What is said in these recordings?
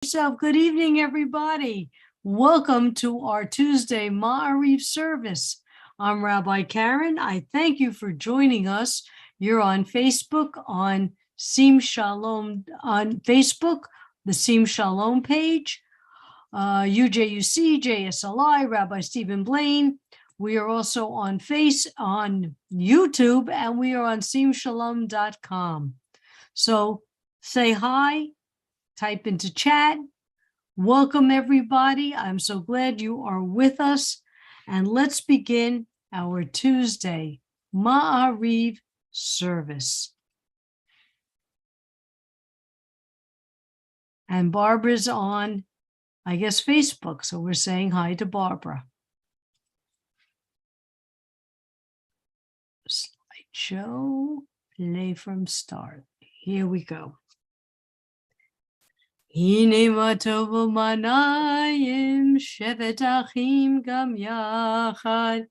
yourself. Good evening, everybody. Welcome to our Tuesday Maariv service. I'm Rabbi Karen. I thank you for joining us. You're on Facebook, on Sim Shalom, on Facebook, the Sim Shalom page, UJUC, JSLI, Rabbi Stephen Blaine. We are also on YouTube, and we are on simshalom.com. So say hi, type into chat. Welcome, everybody. I'm so glad you are with us. And let's begin our Tuesday Maariv service. And Barbara's on, I guess, Facebook. So we're saying hi to Barbara. Slideshow, play from start. Here we go. Hine ma tov u'manayim shevet achim gam yachad.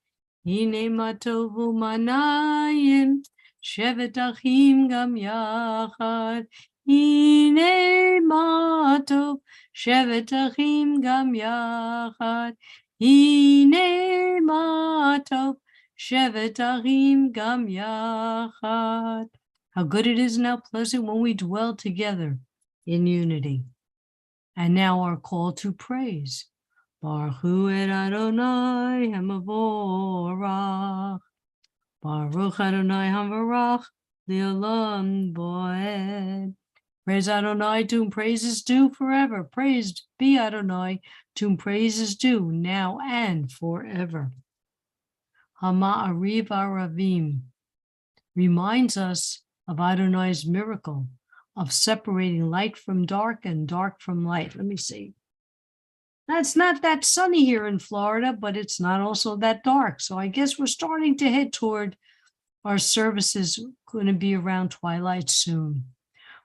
Hine ma tov u'manayim shevet achim gam yachad. Hine ma tov shevet achim gam yachad. Hine ma tov shevet achim gam yachad. How good it is and how pleasant when we dwell together in unity. And now our call to praise. Baruch hu et Adonai hamavorach. Baruch Adonai hamarach le'olam bo'ed. Praise Adonai, to whom praise is due forever. Praised be Adonai, to whom praise is due now and forever. Ha'ma'ariv aravim reminds us of Adonai's miracle of separating light from dark and dark from light. Let me see. It's not that sunny here in Florida, but it's not also that dark. So I guess we're starting to head toward our services going to be around twilight soon.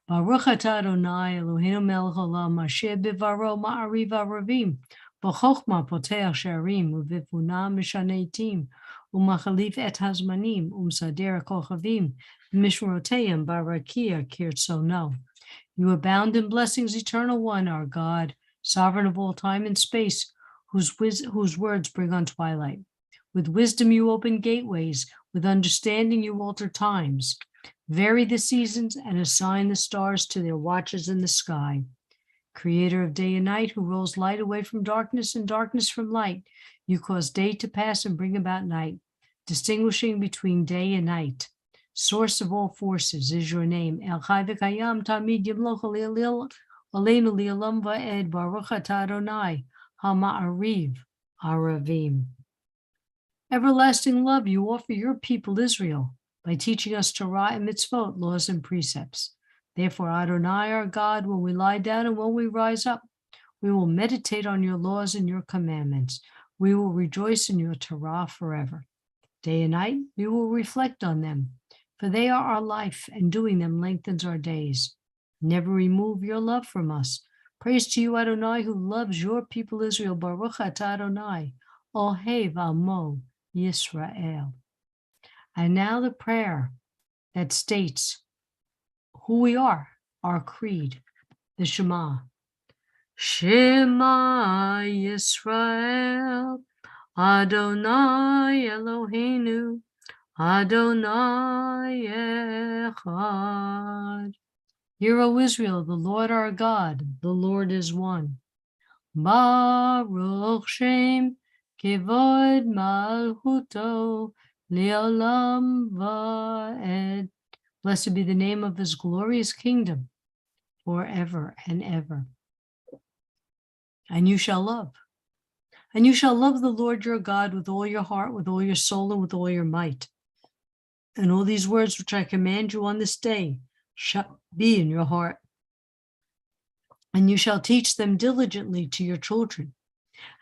Baruch atah Adonai Eloheinu melech haolam asher bivaro ma'ariv aravim b'chochma poteach she'arim u'bivuna mishaneh etim u'machalif et hazmanim u'msader kochavim mishmoroteiim barakia kirtzono. You abound in blessings, eternal one, our God, sovereign of all time and space, whose words bring on twilight. With wisdom you open gateways, with understanding you alter times. Vary the seasons and assign the stars to their watches in the sky. Creator of day and night, who rolls light away from darkness and darkness from light, you cause day to pass and bring about night, distinguishing between day and night. Source of all forces is your name. El Chai v'Kayam Tamid Yimloch Aleinu Li'olam Va'ed Baruch atah Adonai HaMa'ariv Aravim. Everlasting love you offer your people Israel by teaching us Torah and mitzvot, laws and precepts. Therefore, Adonai, our God, when we lie down and when we rise up, we will meditate on your laws and your commandments. We will rejoice in your Torah forever. Day and night, we will reflect on them, for they are our life, and doing them lengthens our days. Never remove your love from us. Praise to you, Adonai, who loves your people Israel. Baruch atah Adonai, Ohev Amo Yisrael. And now the prayer that states who we are, our creed, the Shema. Shema Yisrael, Adonai Eloheinu, Adonai Echad. Hear, O Israel, the Lord our God, the Lord is one. Baruch Shem Kevod Malchuto Le'olam Va'ed. Blessed be the name of his glorious kingdom forever and ever. And you shall love. And you shall love the Lord your God with all your heart, with all your soul, and with all your might. And all these words which I command you on this day shall be in your heart. And you shall teach them diligently to your children.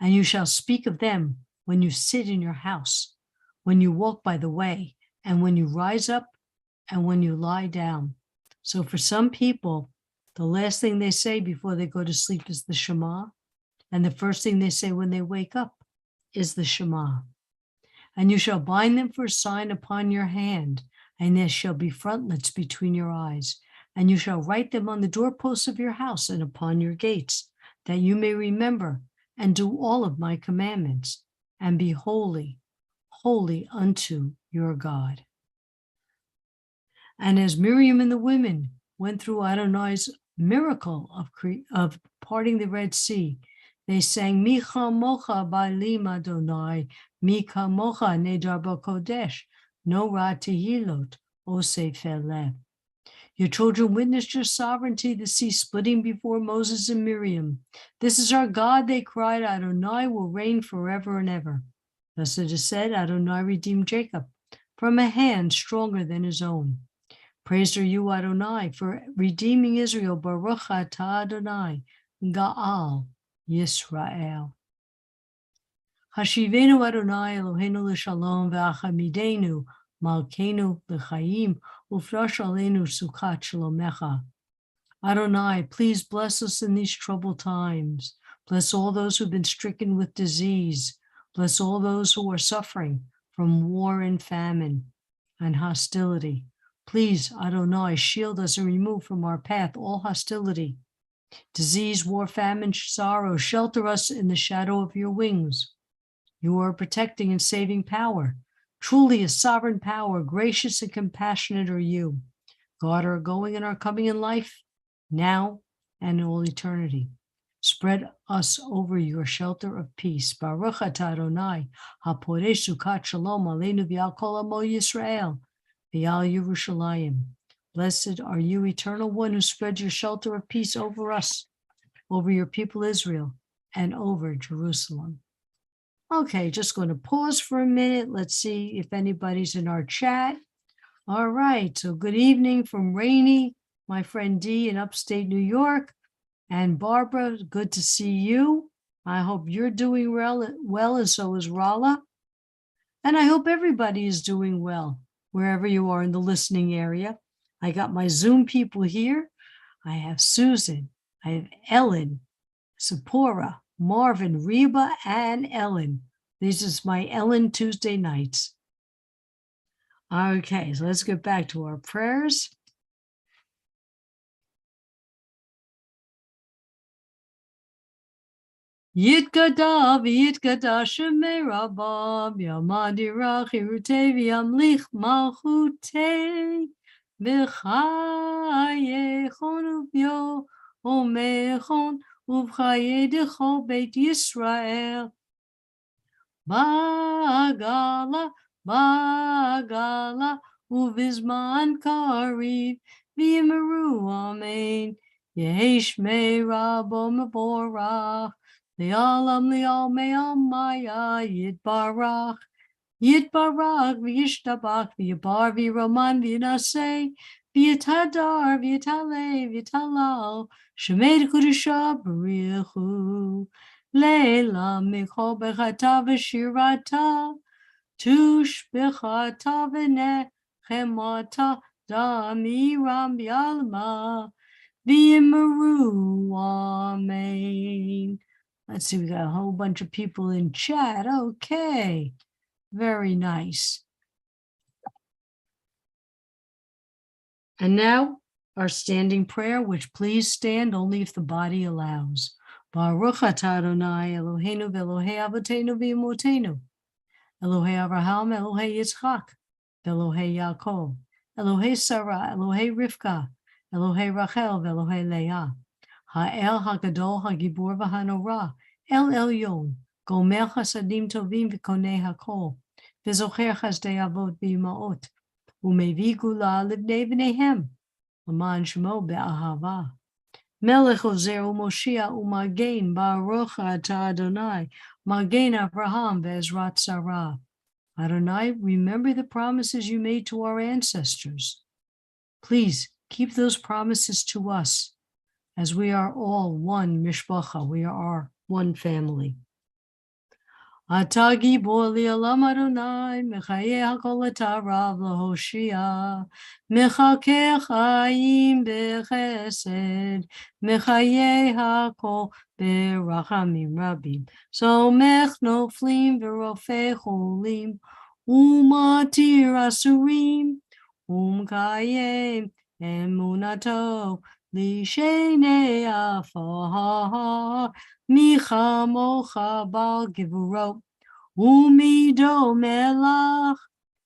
And you shall speak of them when you sit in your house, when you walk by the way, and when you rise up, and when you lie down. So for some people, the last thing they say before they go to sleep is the Shema. And the first thing they say when they wake up is the Shema. And you shall bind them for a sign upon your hand, and there shall be frontlets between your eyes. And you shall write them on the doorposts of your house and upon your gates. that you may remember and do all of my commandments, and be holy, holy unto your God. And as Miriam and the women went through Adonai's miracle of parting the Red Sea, they sang, Micha mocha ba'alim Adonai, Mika mocha nedar b'kodesh, no ra tehilot, osef eleh. Your children witnessed your sovereignty, the sea splitting before Moses and Miriam. This is our God, they cried, Adonai will reign forever and ever. Thus it is said, Adonai redeemed Jacob from a hand stronger than his own. Praised are you, Adonai, for redeeming Israel. Baruch atah Adonai, Ga'al Yisrael. Hashivenu Adonai Eloheinu l'shalom ve'achamidenu malkeinu l'chaim ufresh aleinu sukkot shalomecha. Adonai, please bless us in these troubled times. Bless all those who've been stricken with disease. Bless all those who are suffering from war and famine and hostility. Please, Adonai, shield us and remove from our path all hostility, disease, war, famine, sorrow. Shelter us in the shadow of your wings. You are a protecting and saving power. Truly a sovereign power, gracious and compassionate are you. God, our going and our coming in life, now and in all eternity. Spread us over your shelter of peace. Baruch atah Adonai, haporeh sukkot shalom aleinu v'al kol amo Yisrael, v'al Yerushalayim. Blessed are you, eternal one, who spread your shelter of peace over us, over your people Israel, and over Jerusalem. Okay, just going to pause for a minute. Let's see if anybody's in our chat. All right, so good evening from Rainey, my friend Dee in upstate New York. And Barbara, good to see you. I hope you're doing well, and so is Rala. And I hope everybody is doing well, wherever you are in the listening area. I got my Zoom people here. I have Susan, I have Ellen, Sephora, Marvin, Reba, and Ellen. This is my Ellen Tuesday nights. Okay, so let's get back to our prayers. Yitkada v'yitkada shemei rabam yamadira chirutei v'yamlich malchutei v'chayechon uvyo omechon uvchayedecho beit Yisrael bagala uvizman kariv v'yimeru amen yehesh mei rabo mevorach Li'alam li'al maya yitbarach v'yishtabach v'yabar v'roman v'yinaseh v'yitadar v'yitale v'yitalal shemed kudusha b'richu leila michol bechata v'shirata tush bechata v'nechemata damiram v'yalma v'yimeru amen. Let's see, we got a whole bunch of people in chat. Okay, very nice. And now our standing prayer, which please stand only if the body allows. Baruch atah Adonai Eloheinu v'Elohei Avotenu v'Imotenu, Elohei Avraham, Elohei Yitzchak, Elohei Yaakov, Elohei Sarah, Elohei Rivka, Elohei Rachel, v'Elohei Leah. Ha'el ha'gadol ha'gibor v'hanorah, El Elyon, gomer chasadim tovim v'konei hakol, v'zocher chasdei avot v'imaot, u'mevi gula livnei v'neihem, l'man shemo be'ahava. Melech ozer u'moshia u'magen baruch atah Adonai, magen Avraham ve'ezrat Sarah. Adonai, remember the promises you made to our ancestors. Please keep those promises to us, as we are all one mishpacha, we are one family. Atagi boli alam Adonai, mechaye hakol etarav lahoshia, mechake chaim bechesed, mechaye hakol berachamim rabim, somech noflim verofe cholim, umatir asurim, umkayem emunato, Lishene afar, michamocha bal givurot, umido melach,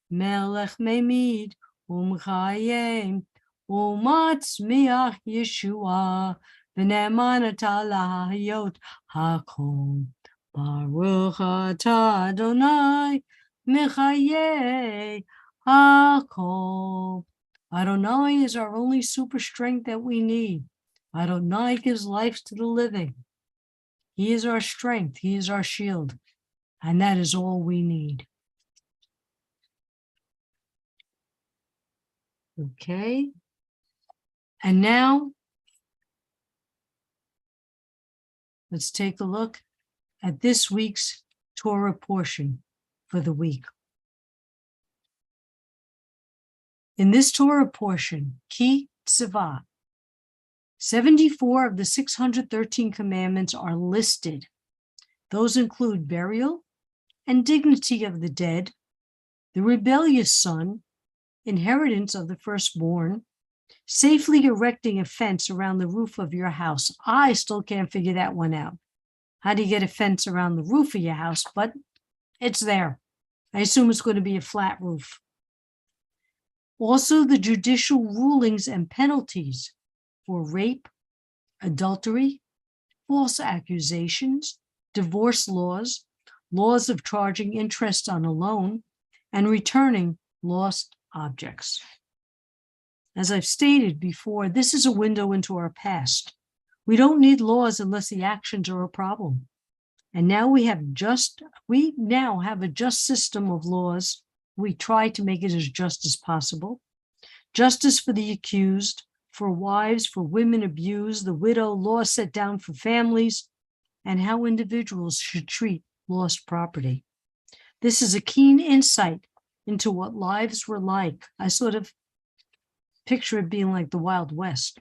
melech memid, umchayim, umatzmiach Yeshua, v'ne'eman atah lahayot hakol. Baruch atah Adonai, mechayeh hakol. Adonai is our only super strength that we need. Adonai gives life to the living. He is our strength. He is our shield. And that is all we need. Okay. And now, let's take a look at this week's Torah portion for the week. In this Torah portion, Ki Tzivah, 74 of the 613 commandments are listed. Those include burial and dignity of the dead, the rebellious son, inheritance of the firstborn, safely erecting a fence around the roof of your house. I still can't figure that one out. How do you get a fence around the roof of your house? But it's there. I assume it's going to be a flat roof. Also, the judicial rulings and penalties for rape, adultery, false accusations, divorce laws, laws of charging interest on a loan, and returning lost objects. As I've stated before, this is a window into our past. We don't need laws unless the actions are a problem. And now we now have a just system of laws. We try to make it as just as possible. Justice for the accused, for wives, for women abused, the widow, laws set down for families, and how individuals should treat lost property. This is a keen insight into what lives were like. I sort of picture it being like the Wild West.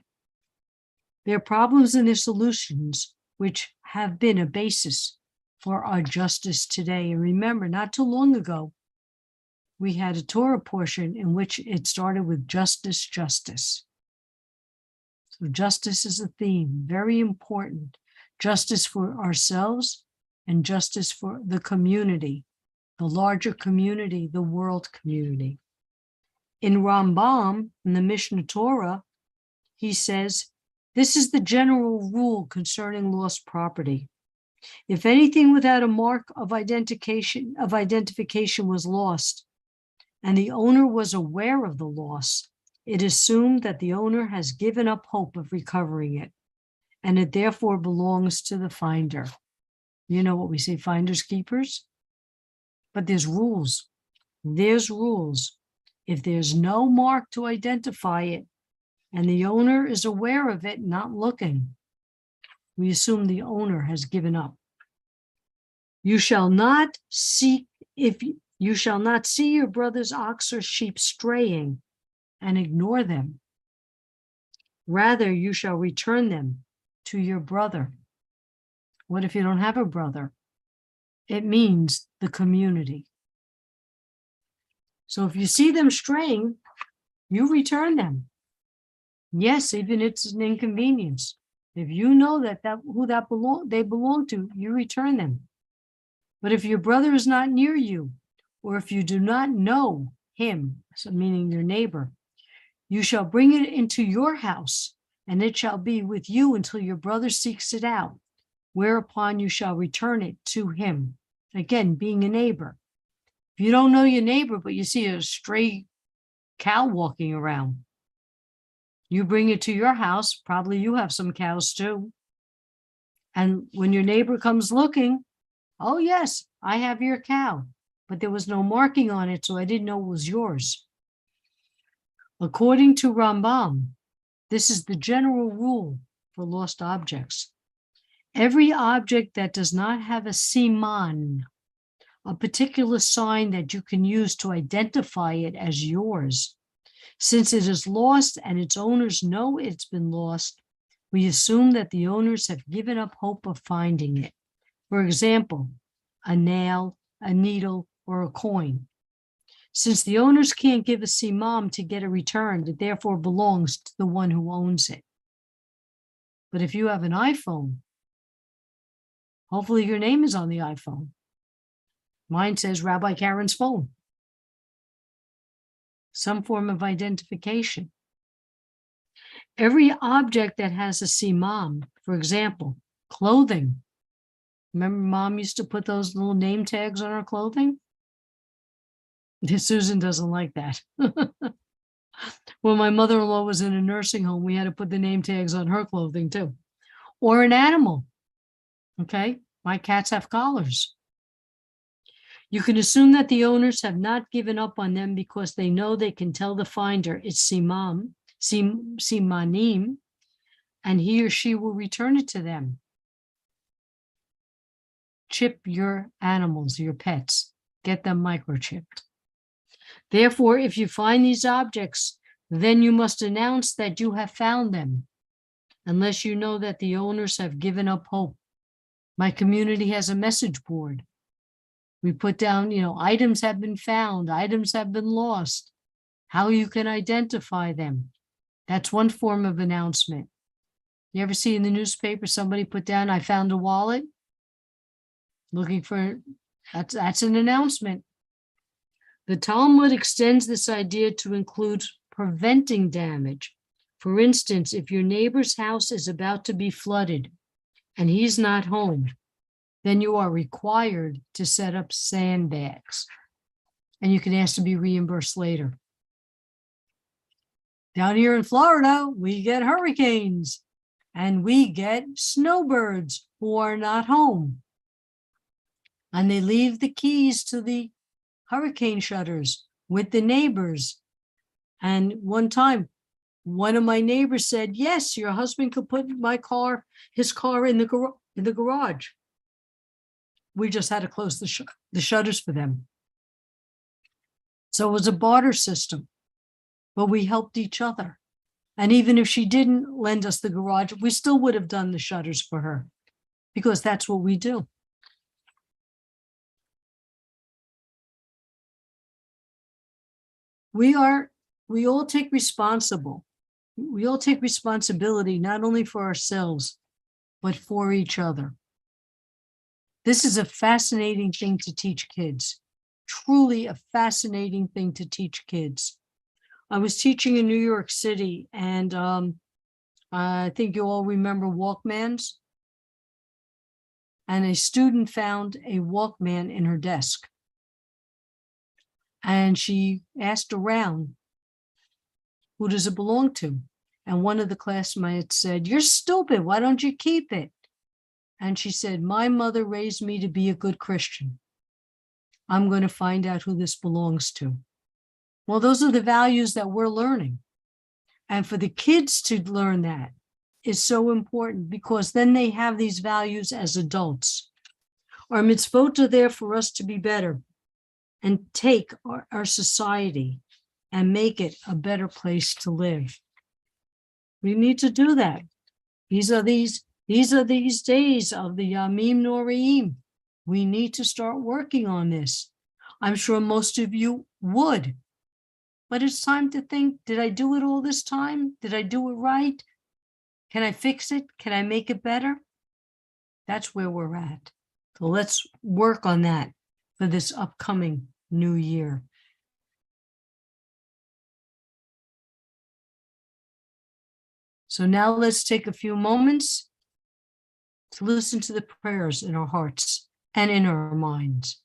Their problems and their solutions, which have been a basis for our justice today. And remember, not too long ago, we had a Torah portion in which it started with justice, justice. So justice is a theme, very important. Justice for ourselves and justice for the community, the larger community, the world community. In Rambam, in the Mishnah Torah, he says, this is the general rule concerning lost property. If anything without a mark of identification was lost, and the owner was aware of the loss, it is assumed that the owner has given up hope of recovering it, and it therefore belongs to the finder. You know what we say, finders keepers? But there's rules. There's rules. If there's no mark to identify it, and the owner is aware of it, not looking, we assume the owner has given up. You shall not see your brother's ox or sheep straying and ignore them. Rather, you shall return them to your brother. What if you don't have a brother? It means the community. So if you see them straying, you return them. Yes, even if it's an inconvenience. If you know they belong to, you return them. But if your brother is not near you, or if you do not know him, so meaning your neighbor, you shall bring it into your house, and it shall be with you until your brother seeks it out, whereupon you shall return it to him. Again, being a neighbor. If you don't know your neighbor, but you see a stray cow walking around, you bring it to your house. Probably you have some cows too. And when your neighbor comes looking, oh yes, I have your cow, but there was no marking on it, so I didn't know it was yours. According to Rambam, this is the general rule for lost objects. Every object that does not have a siman, a particular sign that you can use to identify it as yours, since it is lost and its owners know it's been lost, we assume that the owners have given up hope of finding it. For example, a nail, a needle, or a coin. Since the owners can't give a simam to get it returned, it therefore belongs to the one who owns it. But if you have an iPhone, hopefully your name is on the iPhone. Mine says Rabbi Karen's phone. Some form of identification. Every object that has a simam, for example, clothing. Remember Mom used to put those little name tags on her clothing? Susan doesn't like that. When my mother-in-law was in a nursing home, we had to put the name tags on her clothing too. Or an animal. Okay, my cats have collars. You can assume that the owners have not given up on them because they know they can tell the finder it's simanim, and he or she will return it to them. Chip your animals, your pets, get them microchipped. Therefore, if you find these objects, then you must announce that you have found them, unless you know that the owners have given up hope. My community has a message board. We put down, items have been found, items have been lost, how you can identify them. That's one form of announcement. You ever see in the newspaper somebody put down, I found a wallet? Looking for, that's an announcement. The Talmud extends this idea to include preventing damage. For instance, if your neighbor's house is about to be flooded and he's not home, then you are required to set up sandbags, and you can ask to be reimbursed later. Down here in Florida, we get hurricanes and we get snowbirds who are not home. And they leave the keys to the hurricane shutters with the neighbors. And one time, one of my neighbors said, yes, your husband could put his car in the garage. We just had to close the shutters for them. So it was a barter system, but we helped each other. And even if she didn't lend us the garage, we still would have done the shutters for her because that's what we do. We all take responsibility not only for ourselves, but for each other. This is a fascinating thing to teach kids, truly a fascinating thing to teach kids. I was teaching in New York City, and I think you all remember Walkmans. And a student found a Walkman in her desk. And she asked around, who does it belong to? And one of the classmates said, you're stupid, why don't you keep it? And she said, my mother raised me to be a good Christian. I'm going to find out who this belongs to. Well, those are the values that we're learning. And for the kids to learn that is so important because then they have these values as adults. Our mitzvot are there for us to be better and take our society and make it a better place to live. We need to do that. These are these days of the Yamim Noraim. We need to start working on this. I'm sure most of you would. But it's time to think, did I do it all this time? Did I do it right? Can I fix it? Can I make it better? That's where we're at. So let's work on that for this upcoming new year. So now let's take a few moments to listen to the prayers in our hearts and in our minds.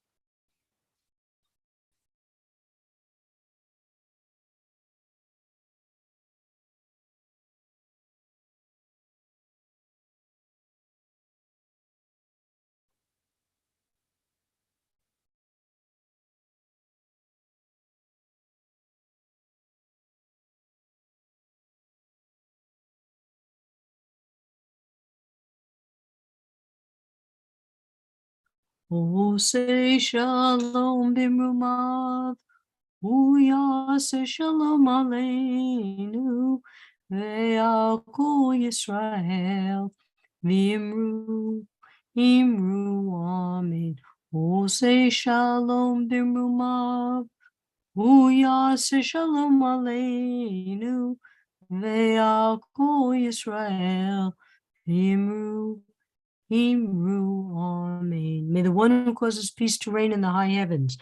Oh, say shalom bimrumav, Uyase shalom aleinu, ve'alku Yisrael, v'imru, amen. Oh, say shalom bimrumav, Uyase shalom aleinu, ve'alku Yisrael, V'imru, Imru, Amen. May the one who causes peace to reign in the high heavens,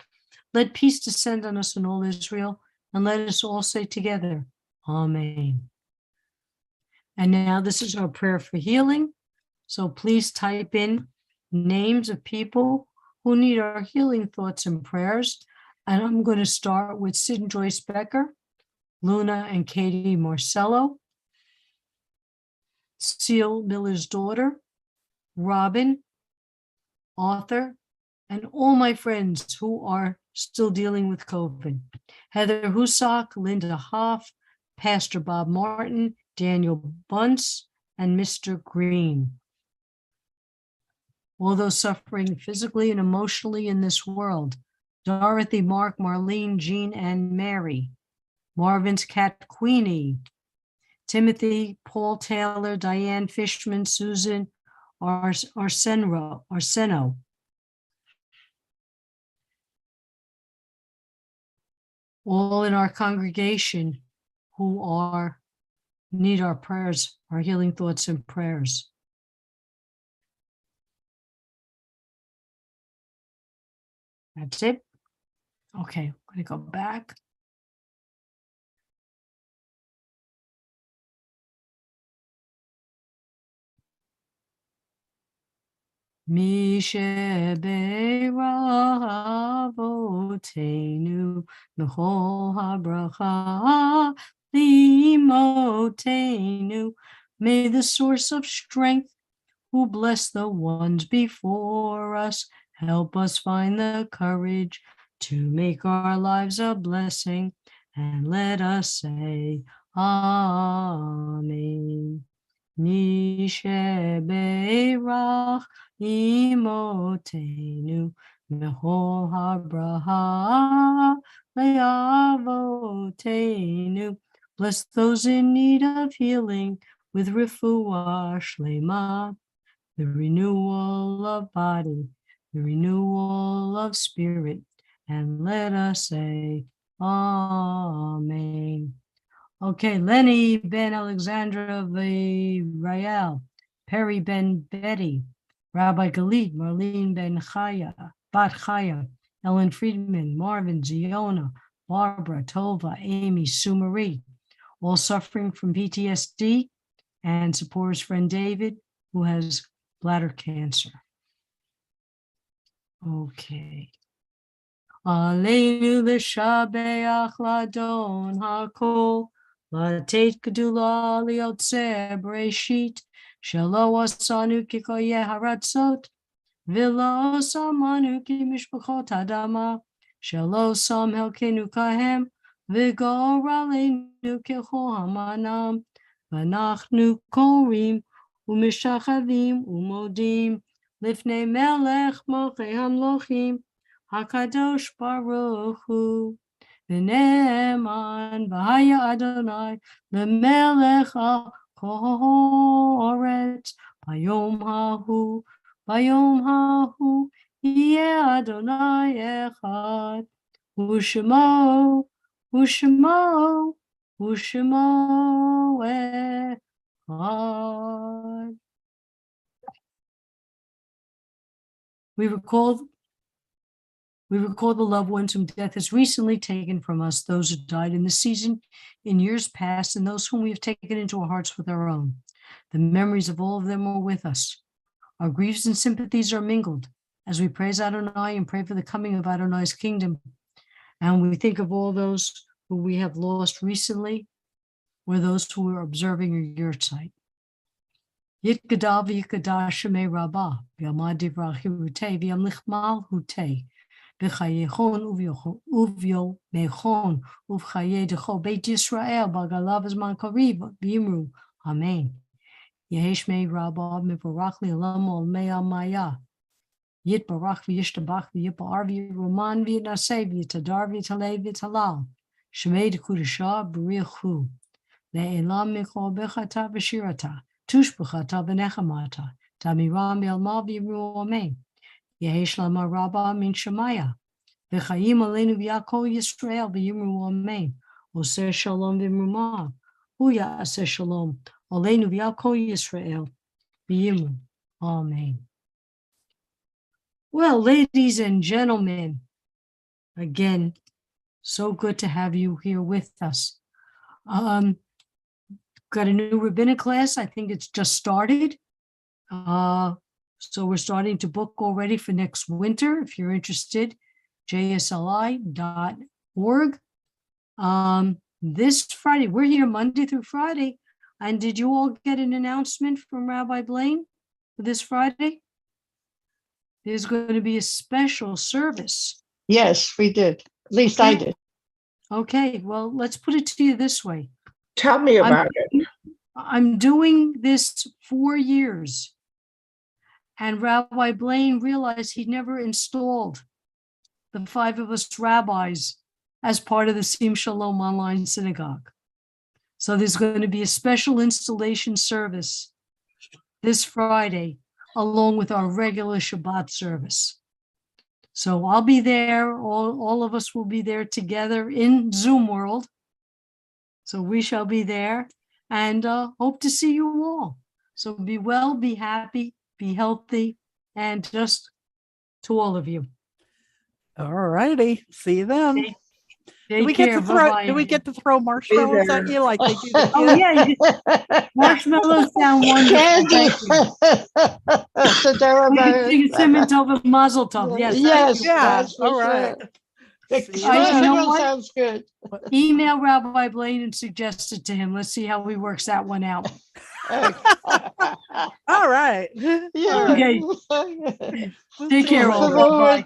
let peace descend on us in all Israel, and let us all say together, Amen. And now this is our prayer for healing. So please type in names of people who need our healing thoughts and prayers. And I'm going to start with Sid and Joyce Becker, Luna and Katie Marcello, Seal Miller's daughter, Robin, Arthur, and all my friends who are still dealing with COVID. Heather Husak, Linda Hoff, Pastor Bob Martin, Daniel Bunce, and Mr. Green. All those suffering physically and emotionally in this world. Dorothy, Mark, Marlene, Jean, and Mary. Marvin's cat, Queenie. Timothy, Paul Taylor, Diane Fishman, Susan Arseno. All in our congregation who need our prayers, our healing thoughts and prayers. That's it. Okay, I'm going to go back. Mishe be'ravotenu mechol habracha limotenu. May the source of strength, who bless the ones before us, help us find the courage to make our lives a blessing, and let us say, Amen. Mishe be'rach imotenu mechol habraha le'avotenu. Bless those in need of healing with refuah shlema, the renewal of body, the renewal of spirit, and let us say, Amen. Okay, Lenny ben Alexandra Rayel, Perry ben Betty, Rabbi Galit, Marlene ben Chaya, Bat Chaya, Ellen Friedman, Marvin, Ziona, Barbara, Tova, Amy, Sue Marie, all suffering from PTSD, and Zipporah's friend David, who has bladder cancer. Okay. Aleinu l'shabeach ladon hakol, Latet Gedula Liotze Bereshit, Shelo Asanu Kikoye Haratzot, Villa Osamanu Ki Mishpachot Adama, Shelo Sam Helkenu Kahem, Vigor Aleinu Kecho Hamanam, Vanachnu Korim, Umishachavim, Umodim, Lifnei Melech Mochei Hamlochim, Hakadosh Baruch Hu. V'ne'eman v'haya Adonai lemelech ha'koretz bayom hahu yeh Adonai echad u'shemo echad. We recall the loved ones whom death has recently taken from us, those who died in this season, in years past, and those whom we have taken into our hearts with our own. The memories of all of them are with us. Our griefs and sympathies are mingled as we praise Adonai and pray for the coming of Adonai's kingdom. And we think of all those who we have lost recently, or those who are observing a yurtzeit. Yitgadal v'yikadash shemei rabbah, v'yamad divrach hirutei, v'yamlich malhutei. B'chayechon uvyo mechon uvchaye decho Beit Yisrael b'galav zman kariv v'yimru Amen. Yehesh mei rabba mivarach li'olam ol mei maya yitbarach v'yishtabach v'yipar v'yiroman v'yinaseh v'yitadar v'yitalei v'yitalal shemei dekudashah b'richu le'elam michol b'chata v'shirata tush b'chata v'nechamata tamiram v'yalmal v'yimru Amen. Yehesh lama rabba min shemaya. V'chayim aleinu v'yakol Yisrael v'yimru Amen. Oseh shalom v'mruma. Hu ya'aseh shalom aleinu v'yakol Yisrael B'yimun. Amen. Well, ladies and gentlemen, again, so good to have you here with us. Got a new rabbinic class. I think it's just started. So we're starting to book already for next winter. If you're interested, JSLI.org. This Friday, we're here Monday through Friday. And did you all get an announcement from Rabbi Blaine for this Friday? There's going to be a special service. Yes, we did. At least I did. Okay, well, let's put it to you this way. Tell me about it. I'm doing this 4 years. And Rabbi Blaine realized he never installed the 5 of us rabbis as part of the Sim Shalom online synagogue. So there's going to be a special installation service this Friday, along with our regular Shabbat service. So I'll be there. All of us will be there together in Zoom world. So we shall be there and hope to see you all. So be well, be happy, be healthy, and just to all of you. All righty. See you then. Take Do we get care. to throw? Bye-bye. Do we get to throw marshmallows at you like they do? To Oh, you? yeah. Marshmallows sound wonderful. Candy. Simon Tov Mazel Tov. Yes. Yes. Yeah. That's for All right. sure. See you I- you then. know Marshmallow what? sounds good. Email Rabbi Blaine and suggest it to him. Let's see how he works that one out. All right. Yeah. Okay. Take care, all. Bye-bye. Bye-bye.